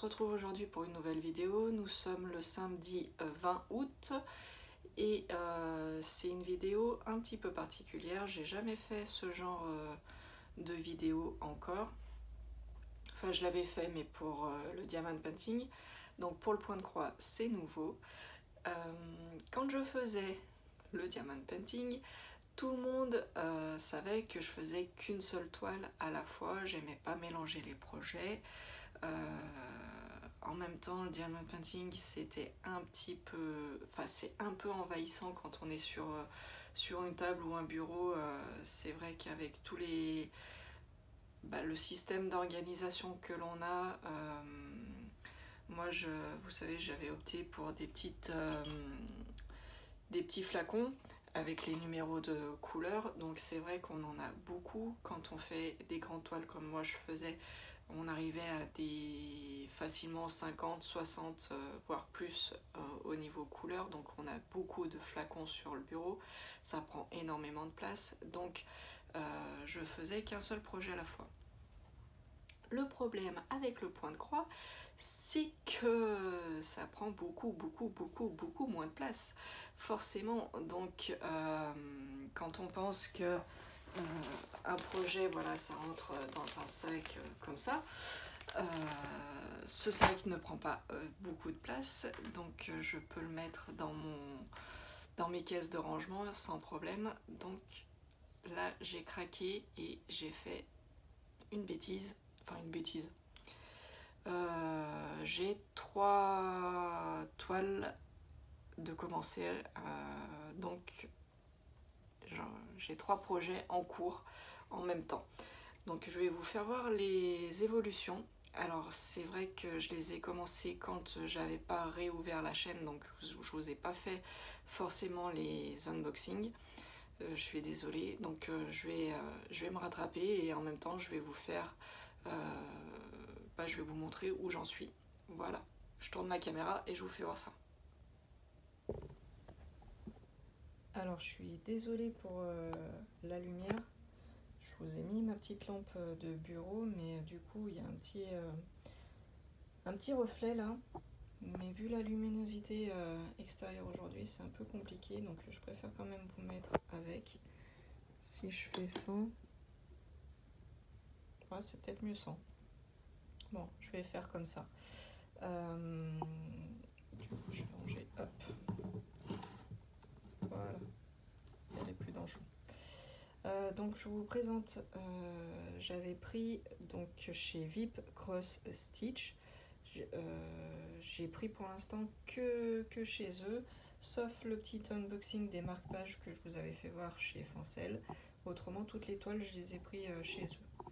retrouve aujourd'hui pour une nouvelle vidéo. Nous sommes le samedi 20 août et c'est une vidéo un petit peu particulière. J'ai jamais fait ce genre de vidéo encore. Enfin, je l'avais fait, mais pour le diamond painting. Donc pour le point de croix, c'est nouveau. Quand je faisais le diamond painting, tout le monde savait que je faisais qu'une seule toile à la fois. J'aimais pas mélanger les projets. En même temps, le diamond painting, c'était un petit peu... Enfin, c'est un peu envahissant quand on est sur une table ou un bureau. C'est vrai qu'avec tous les... le système d'organisation que l'on a, moi, vous savez, j'avais opté pour des petits flacons avec les numéros de couleurs. Donc c'est vrai qu'on en a beaucoup. Quand on fait des grandes toiles comme moi je faisais, on arrivait à facilement 50, 60, voire plus au niveau couleur. Donc on a beaucoup de flacons sur le bureau. Ça prend énormément de place. Donc je faisais qu'un seul projet à la fois. Le problème avec le point de croix, c'est que ça prend beaucoup moins de place. Forcément, donc quand on pense que un projet, voilà, ça rentre dans un sac comme ça, ce sac ne prend pas beaucoup de place, donc je peux le mettre dans mes caisses de rangement sans problème. Donc là, j'ai craqué et j'ai fait une bêtise. Enfin, une bêtise. J'ai 3 toiles de commencer, donc j'ai 3 projets en cours en même temps. Donc je vais vous faire voir les évolutions. Alors c'est vrai que je les ai commencés quand j'avais pas réouvert la chaîne, donc je vous ai pas fait forcément les unboxings. Je suis désolée, donc je vais me rattraper et en même temps je vais vous faire... je vais vous montrer où j'en suis. Voilà, je tourne ma caméra et je vous fais voir ça. Alors je suis désolée pour la lumière. Je vous ai mis ma petite lampe de bureau, mais du coup il y a un petit reflet là. Mais vu la luminosité extérieure aujourd'hui, c'est un peu compliqué, donc je préfère quand même vous mettre avec. Si je fais sans, ouais, c'est peut-être mieux sans. Bon, je vais faire comme ça. Du coup, je vais ranger, hop. Voilà, elle n'est plus dans le chou. Donc je vous présente, j'avais pris donc chez VIP Cross Stitch. J'ai pris pour l'instant que chez eux, sauf le petit unboxing des marque-pages que je vous avais fait voir chez Fancel. Autrement, toutes les toiles, je les ai pris chez eux.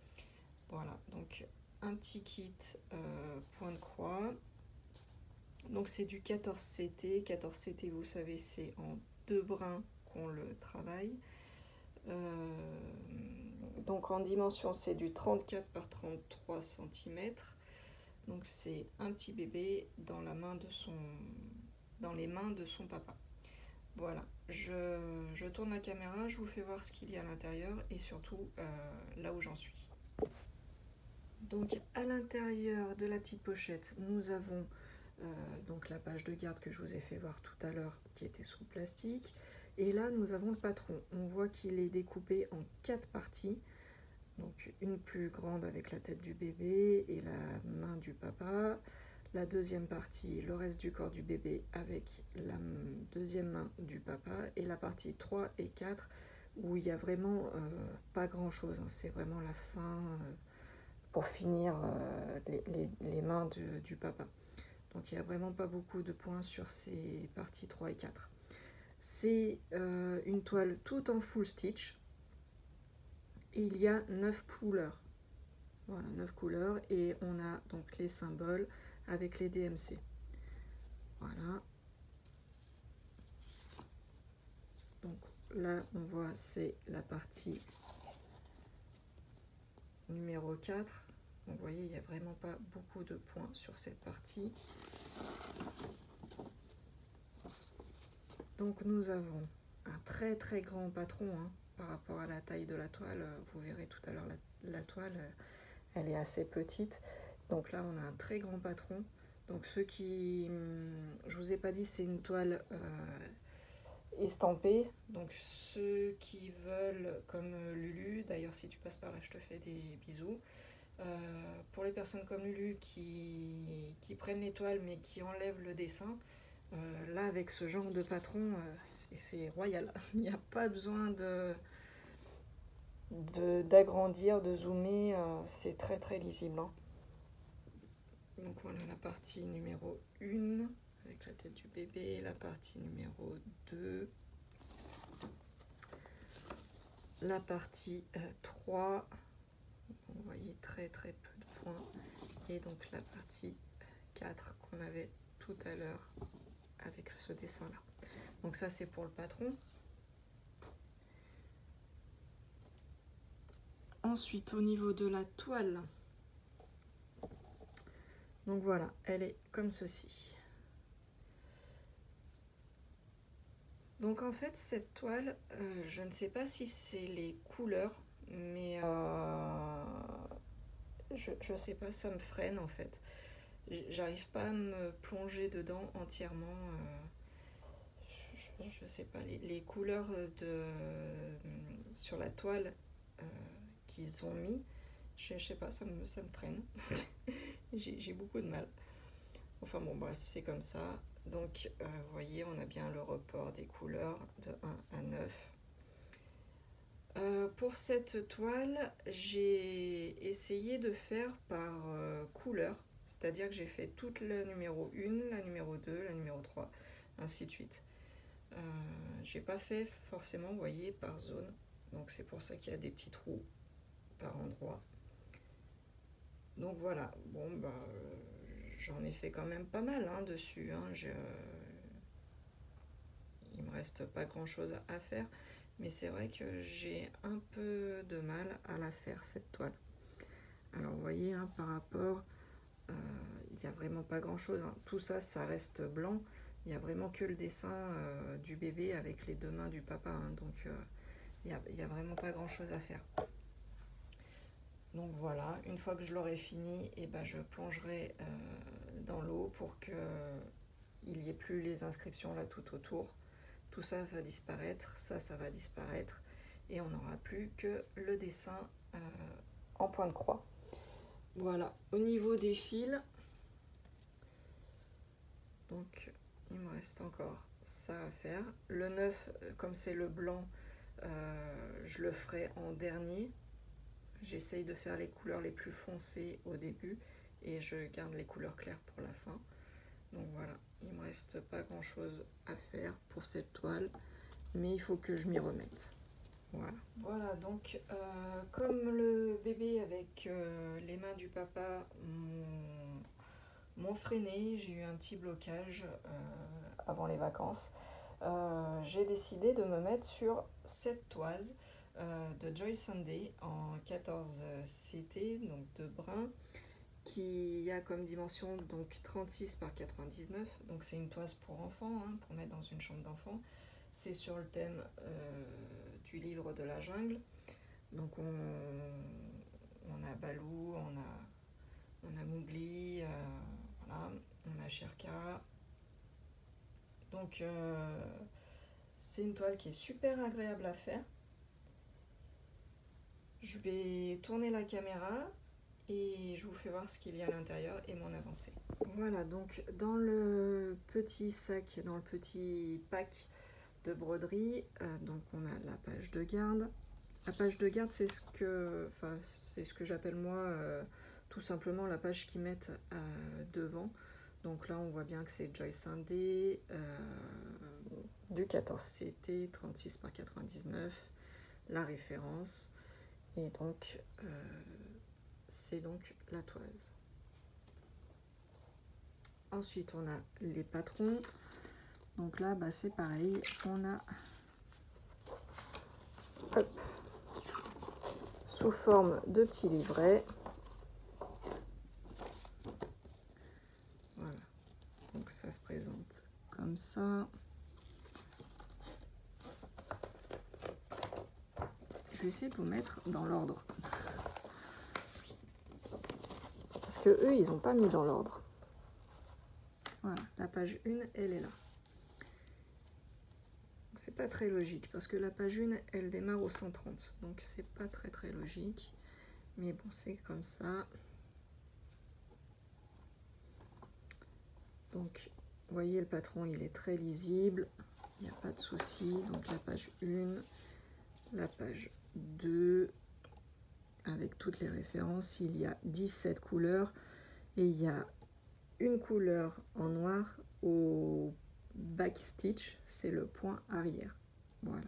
Voilà, donc un petit kit point de croix. Donc c'est du 14CT. 14CT, vous savez, c'est en 2 brins qu'on le travaille. Donc en dimension, c'est du 34 par 33 cm. Donc c'est un petit bébé dans les mains de son papa. Voilà, je tourne la caméra, je vous fais voir ce qu'il y a à l'intérieur et surtout là où j'en suis. Donc à l'intérieur de la petite pochette, nous avons donc la page de garde que je vous ai fait voir tout à l'heure qui était sous plastique. Et là nous avons le patron. On voit qu'il est découpé en 4 parties. Donc une plus grande avec la tête du bébé et la main du papa. La deuxième partie, le reste du corps du bébé avec la deuxième main du papa. Et la partie 3 et 4 où il n'y a vraiment pas grand chose. Hein. C'est vraiment la fin pour finir les mains du papa. Donc il n'y a vraiment pas beaucoup de points sur ces parties 3 et 4. C'est une toile toute en full stitch. Et il y a 9 couleurs. Voilà, 9 couleurs. Et on a donc les symboles avec les DMC. Voilà. Donc là, on voit, c'est la partie numéro 4. Vous voyez, il n'y a vraiment pas beaucoup de points sur cette partie. Donc nous avons un très grand patron hein, par rapport à la taille de la toile. Vous verrez tout à l'heure la toile, elle est assez petite. Donc là, on a un très grand patron. Donc ceux qui... je vous ai pas dit, c'est une toile estampée. Donc ceux qui veulent, comme Lulu, d'ailleurs si tu passes par là, je te fais des bisous. Pour les personnes comme Lulu qui prennent les toiles mais qui enlèvent le dessin, là avec ce genre de patron, c'est royal. Il n'y a pas besoin d'agrandir, de zoomer, c'est très très lisible. Hein. Donc voilà la partie numéro 1 avec la tête du bébé, la partie numéro 2, la partie 3, vous voyez très très peu de points, et donc la partie 4 qu'on avait tout à l'heure avec ce dessin là. Donc ça c'est pour le patron. Ensuite au niveau de la toile, donc voilà, elle est comme ceci. Donc en fait cette toile, je ne sais pas si c'est les couleurs, mais je sais pas, ça me freine en fait. J'arrive pas à me plonger dedans entièrement. Je sais pas, les couleurs sur la toile qu'ils ont mis, je sais pas, ça me freine. J'ai beaucoup de mal. Enfin bon, bref, c'est comme ça. Donc, vous voyez, on a bien le report des couleurs de 1 à 9. Pour cette toile, j'ai essayé de faire par couleur, c'est-à-dire que j'ai fait toute la numéro 1, la numéro 2, la numéro 3, ainsi de suite. J'ai pas fait forcément, vous voyez, par zone, donc c'est pour ça qu'il y a des petits trous par endroit. Donc voilà, bon bah j'en ai fait quand même pas mal hein, dessus. Hein. Il me reste pas grand chose à faire, mais c'est vrai que j'ai un peu de mal à la faire cette toile. Alors vous voyez, hein, par rapport, il n'y a vraiment pas grand chose. Hein. Tout ça, ça reste blanc. Il n'y a vraiment que le dessin du bébé avec les deux mains du papa. Hein. Donc il n'y a vraiment pas grand chose à faire. Donc voilà, une fois que je l'aurai fini, et ben je plongerai dans l'eau pour qu'il n'y ait plus les inscriptions là tout autour. Tout ça va disparaître, ça va disparaître, et on n'aura plus que le dessin en point de croix. Voilà, au niveau des fils, donc il me reste encore ça à faire. Le 9, comme c'est le blanc, je le ferai en dernier. J'essaye de faire les couleurs les plus foncées au début et je garde les couleurs claires pour la fin. Donc voilà, il ne me reste pas grand chose à faire pour cette toile, mais il faut que je m'y remette. Voilà, donc comme le bébé avec les mains du papa m'ont freiné, j'ai eu un petit blocage avant les vacances, j'ai décidé de me mettre sur cette toise de Joy Sunday en 14 CT, donc de brun, qui a comme dimension donc 36 par 99, donc c'est une toise pour enfants, hein, pour mettre dans une chambre d'enfant. C'est sur le thème du livre de la jungle. Donc on a Balou, on a Mowgli, voilà, on a Sherka. Donc c'est une toile qui est super agréable à faire. Je vais tourner la caméra et je vous fais voir ce qu'il y a à l'intérieur et mon avancée. Voilà, donc dans le petit sac, dans le petit pack de broderie, donc on a la page de garde. La page de garde, c'est ce que j'appelle moi tout simplement la page qu'ils mettent devant. Donc là, on voit bien que c'est Joy Sunday du 14 CT, 36 par 99, la référence. Et donc, c'est donc la toise. Ensuite, on a les patrons. Donc là, bah, c'est pareil. On a sous forme de petits livrets. Voilà. Donc ça se présente comme ça. Je vais essayer de vous mettre dans l'ordre. Parce que eux, ils n'ont pas mis dans l'ordre. Voilà, la page 1, elle est là. C'est pas très logique parce que la page 1, elle démarre au 130. Donc c'est pas très logique. Mais bon, c'est comme ça. Donc, vous voyez, le patron, il est très lisible. Il n'y a pas de souci. Donc la page 1, la page 2, avec toutes les références, il y a 17 couleurs. Et il y a une couleur en noir au back stitch, c'est le point arrière. Voilà.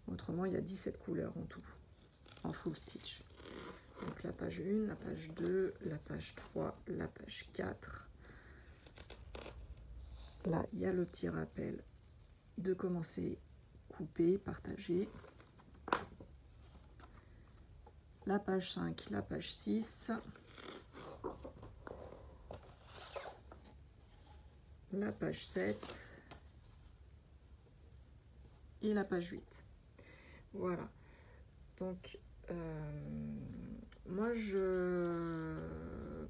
Autrement, il y a 17 couleurs en tout, en full stitch. Donc la page 1, la page 2, la page 3, la page 4. Là, il y a le petit rappel de commencer, couper, partager. La page 5, la page 6. La page 7 et la page 8. Voilà. Donc, moi,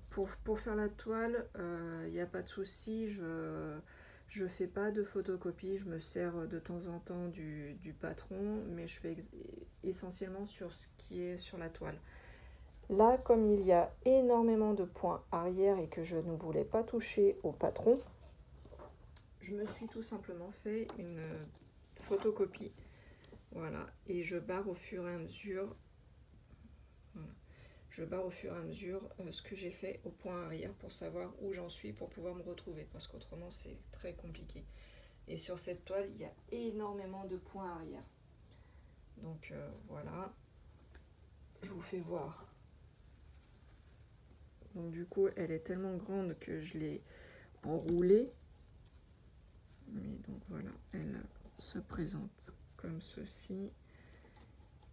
pour faire la toile, il n'y a pas de souci. Je fais pas de photocopie. Je me sers de temps en temps du patron, mais je fais essentiellement sur ce qui est sur la toile. Là, comme il y a énormément de points arrière et que je ne voulais pas toucher au patron, je me suis tout simplement fait une photocopie. Voilà, et je barre au fur et à mesure. Voilà. Je barre au fur et à mesure ce que j'ai fait au point arrière pour savoir où j'en suis pour pouvoir me retrouver, parce qu'autrement c'est très compliqué. Et sur cette toile, il y a énormément de points arrière. Donc voilà, je vous fais voir. Donc du coup, elle est tellement grande que je l'ai enroulée. Mais donc voilà, elle se présente comme ceci.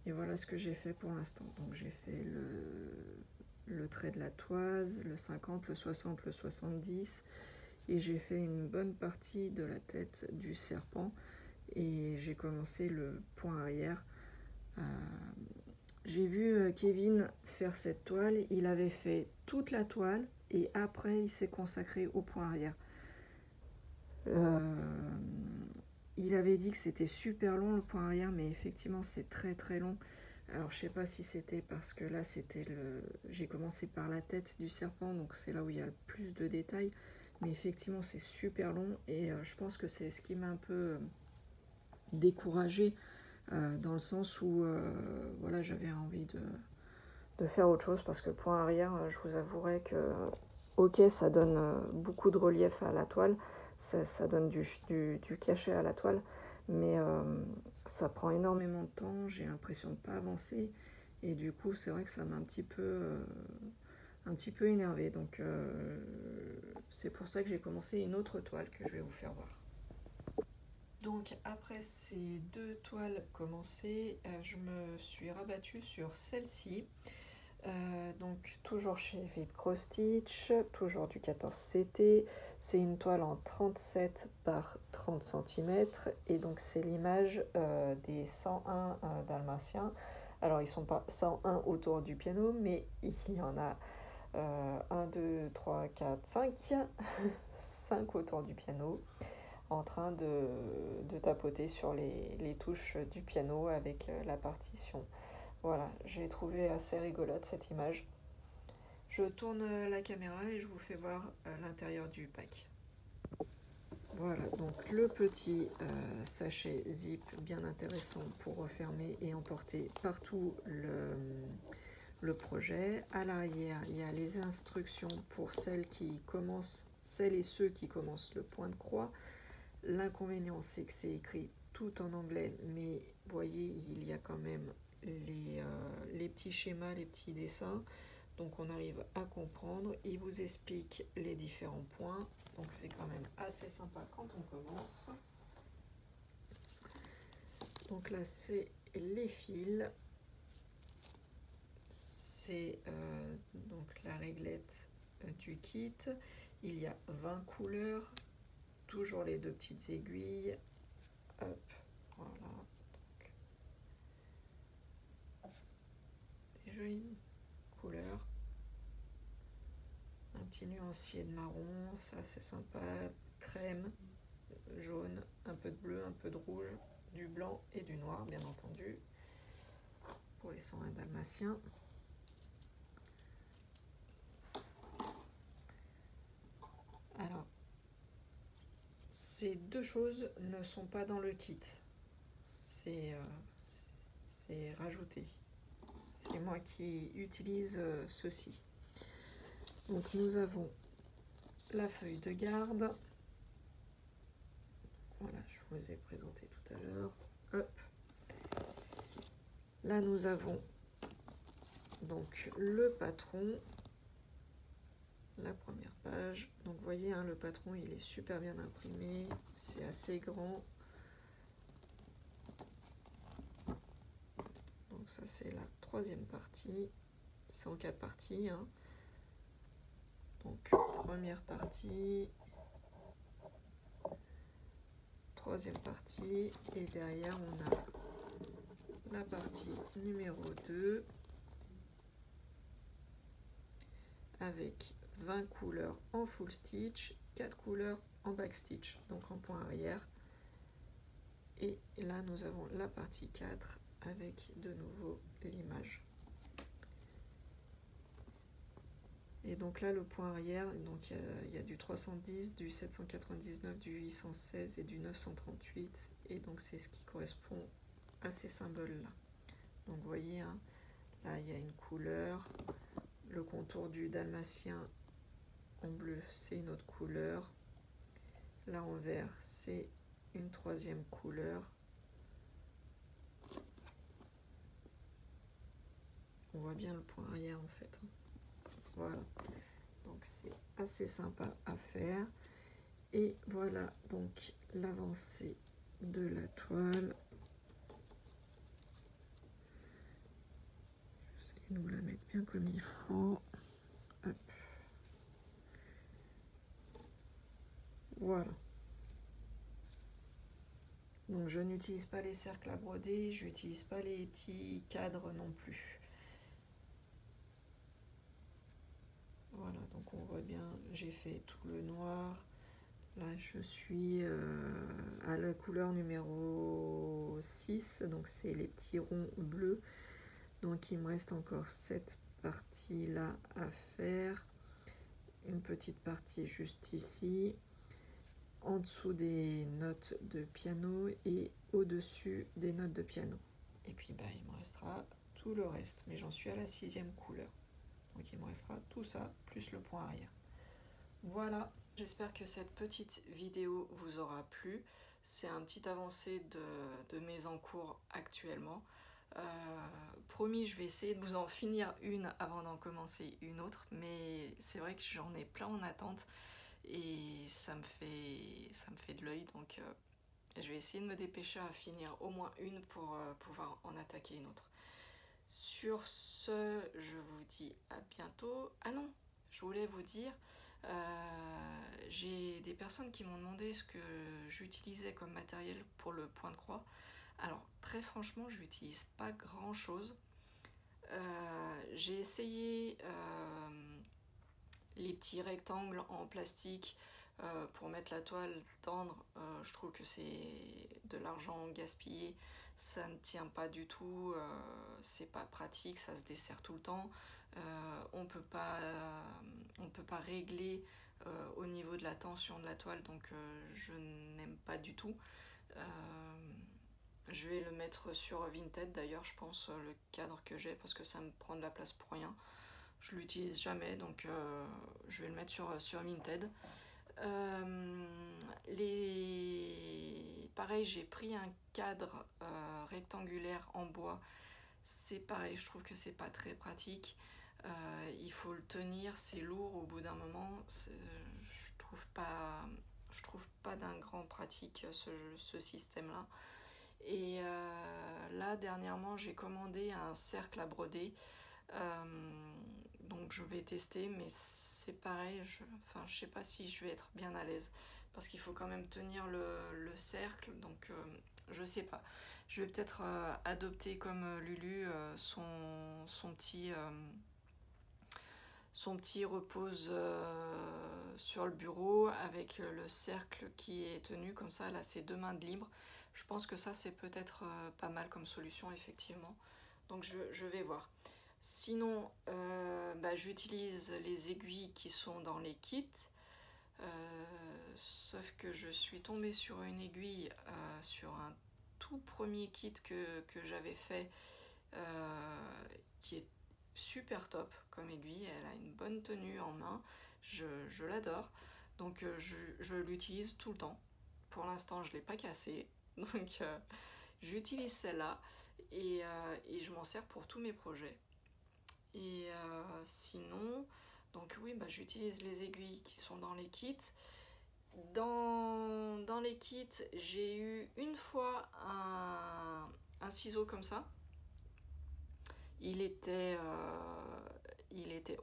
Et voilà ce que j'ai fait pour l'instant. Donc j'ai fait le trait de la toise, le 50, le 60, le 70. Et j'ai fait une bonne partie de la tête du serpent. Et j'ai commencé le point arrière. J'ai vu Kevin faire cette toile. Il avait fait toute la toile. Et après, il s'est consacré au point arrière. Il avait dit que c'était super long le point arrière, mais effectivement c'est très long. Alors je sais pas si c'était parce que là c'était j'ai commencé par la tête du serpent, donc c'est là où il y a le plus de détails, mais effectivement c'est super long et je pense que c'est ce qui m'a un peu découragée dans le sens où voilà, j'avais envie de faire autre chose, parce que point arrière, je vous avouerai que ok, ça donne beaucoup de relief à la toile, ça donne du cachet à la toile, mais ça prend énormément de temps, j'ai l'impression de ne pas avancer, et du coup c'est vrai que ça m'a un petit peu énervé. Donc c'est pour ça que j'ai commencé une autre toile que je vais vous faire voir. Donc après ces deux toiles commencées, je me suis rabattue sur celle-ci. Donc toujours chez Philippe Cross Stitch, toujours du 14 CT. C'est une toile en 37 par 30 cm et donc c'est l'image des 101 dalmatiens. Alors ils sont pas 101 autour du piano, mais il y en a 1, 2, 3, 4, 5, 5 autour du piano, en train de tapoter sur les touches du piano avec la partition. Voilà, j'ai trouvé assez rigolote cette image. Je tourne la caméra et je vous fais voir l'intérieur du pack. Voilà, donc le petit sachet zip bien intéressant pour refermer et emporter partout le projet. À l'arrière, il y a les instructions pour celles et ceux qui commencent le point de croix. L'inconvénient, c'est que c'est écrit tout en anglais, mais vous voyez, il y a quand même les petits schémas, les petits dessins, donc on arrive à comprendre. Il vous explique les différents points, donc c'est quand même assez sympa quand on commence. Donc là c'est les fils, c'est donc la réglette du kit. Il y a 20 couleurs, toujours les deux petites aiguilles. Hop, voilà. Des jolies couleurs. petit nuancier de marron, ça c'est sympa, crème, jaune, un peu de bleu, un peu de rouge, du blanc et du noir bien entendu, pour les 101 dalmatiens. Alors, ces deux choses ne sont pas dans le kit, c'est rajouté. C'est moi qui utilise ceci. Donc nous avons la feuille de garde. Voilà, je vous ai présenté tout à l'heure. Hop. Là nous avons donc le patron. La première page. Donc vous voyez, hein, le patron il est super bien imprimé. C'est assez grand. Donc ça c'est la troisième partie. C'est en 4 parties. Hein. Donc première partie, troisième partie, et derrière on a la partie numéro 2 avec 20 couleurs en full stitch, 4 couleurs en back stitch, donc en point arrière. Et là nous avons la partie 4 avec de nouveau l'image. Et donc là, le point arrière, donc il y a du 310, du 799, du 816 et du 938. Et donc c'est ce qui correspond à ces symboles-là. Donc vous voyez, hein, là il y a une couleur. Le contour du dalmatien en bleu, c'est une autre couleur. Là en vert, c'est une troisième couleur. On voit bien le point arrière en fait. Voilà. Donc c'est assez sympa à faire. Et voilà donc l'avancée de la toile. J'essaie de vous la mettre bien comme il faut. Hop. Voilà. Donc je n'utilise pas les cercles à broder, je n'utilise pas les petits cadres non plus. Voilà, donc on voit bien, j'ai fait tout le noir. Là, je suis à la couleur numéro 6, donc c'est les petits ronds bleus. Donc il me reste encore cette partie-là à faire. Une petite partie juste ici, en dessous des notes de piano et au-dessus des notes de piano. Et puis bah, il me restera tout le reste, mais j'en suis à la 6e couleur. Donc il me restera tout ça, plus le point arrière. Voilà, j'espère que cette petite vidéo vous aura plu. C'est un petit avancé de mes encours actuellement. Promis, je vais essayer de vous en finir une avant d'en commencer une autre, mais c'est vrai que j'en ai plein en attente et ça me fait de l'œil, donc je vais essayer de me dépêcher à finir au moins une pour pouvoir en attaquer une autre. Sur ce, je vous dis à bientôt. Ah non, je voulais vous dire, j'ai des personnes qui m'ont demandé ce que j'utilisais comme matériel pour le point de croix. Alors très franchement, je n'utilise pas grand chose. J'ai essayé les petits rectangles en plastique pour mettre la toile tendre. Je trouve que c'est de l'argent gaspillé, ça ne tient pas du tout, c'est pas pratique, ça se dessert tout le temps. On peut pas régler au niveau de la tension de la toile, donc je n'aime pas du tout. Je vais le mettre sur Vinted d'ailleurs, je pense, le cadre que j'ai, parce que ça me prend de la place pour rien. Je l'utilise jamais, donc je vais le mettre sur Vinted. Pareil, j'ai pris un cadre rectangulaire en bois. C'est pareil, je trouve que c'est pas très pratique. Il faut le tenir, c'est lourd au bout d'un moment. Je trouve pas d'un grand pratique ce système-là. Et là, dernièrement, j'ai commandé un cercle à broder. Donc je vais tester, mais c'est pareil, je sais pas si je vais être bien à l'aise, parce qu'il faut quand même tenir le cercle, donc je sais pas. Je vais peut-être adopter comme Lulu son petit son petit repose sur le bureau avec le cercle qui est tenu comme ça, là c'est 2 mains de libre. Je pense que ça c'est peut-être pas mal comme solution effectivement. Donc je vais voir. Sinon, j'utilise les aiguilles qui sont dans les kits. Sauf que je suis tombée sur une aiguille sur un tout premier kit que j'avais fait qui est super top comme aiguille. Elle a une bonne tenue en main, je l'adore, donc je l'utilise tout le temps. Pour l'instant je ne l'ai pas cassée, donc j'utilise celle-là et je m'en sers pour tous mes projets. Et sinon, donc oui, j'utilise les aiguilles qui sont dans les kits. Dans les kits, j'ai eu une fois un ciseau comme ça. Il était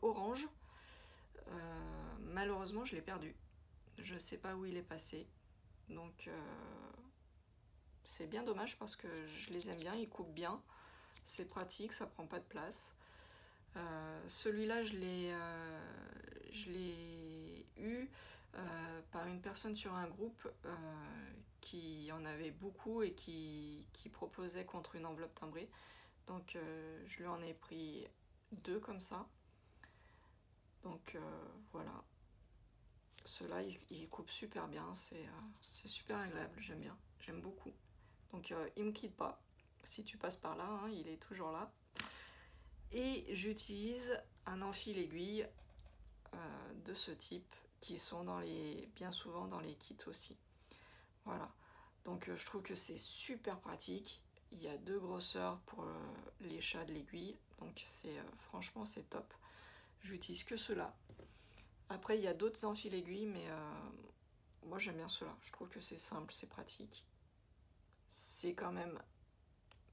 orange. Malheureusement, je l'ai perdu. Je ne sais pas où il est passé. Donc, c'est bien dommage parce que je les aime bien, ils coupent bien. C'est pratique, ça prend pas de place. Celui-là, je l'ai eu par une personne sur un groupe qui en avait beaucoup et qui proposait contre une enveloppe timbrée. Donc je lui en ai pris 2 comme ça. Donc voilà. Ceux-là, ils coupent super bien. C'est super agréable, j'aime bien. J'aime beaucoup. Donc il ne me quitte pas. Si tu passes par là, hein, il est toujours là. Et j'utilise un enfile-aiguille de ce type qui sont bien souvent dans les kits aussi. Voilà. Donc je trouve que c'est super pratique. Il y a 2 grosseurs pour les chats de l'aiguille. Donc franchement c'est top. J'utilise que ceux-là. Après il y a d'autres enfile-aiguilles, mais moi j'aime bien ceux-là. Je trouve que c'est simple, c'est pratique. C'est quand même,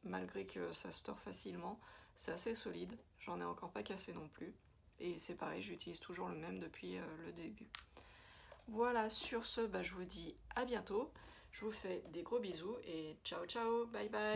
malgré que ça se tord facilement, c'est assez solide. J'en ai encore pas cassé non plus. Et c'est pareil, j'utilise toujours le même depuis le début. Voilà, sur ce, je vous dis à bientôt. Je vous fais des gros bisous et ciao ciao, bye bye.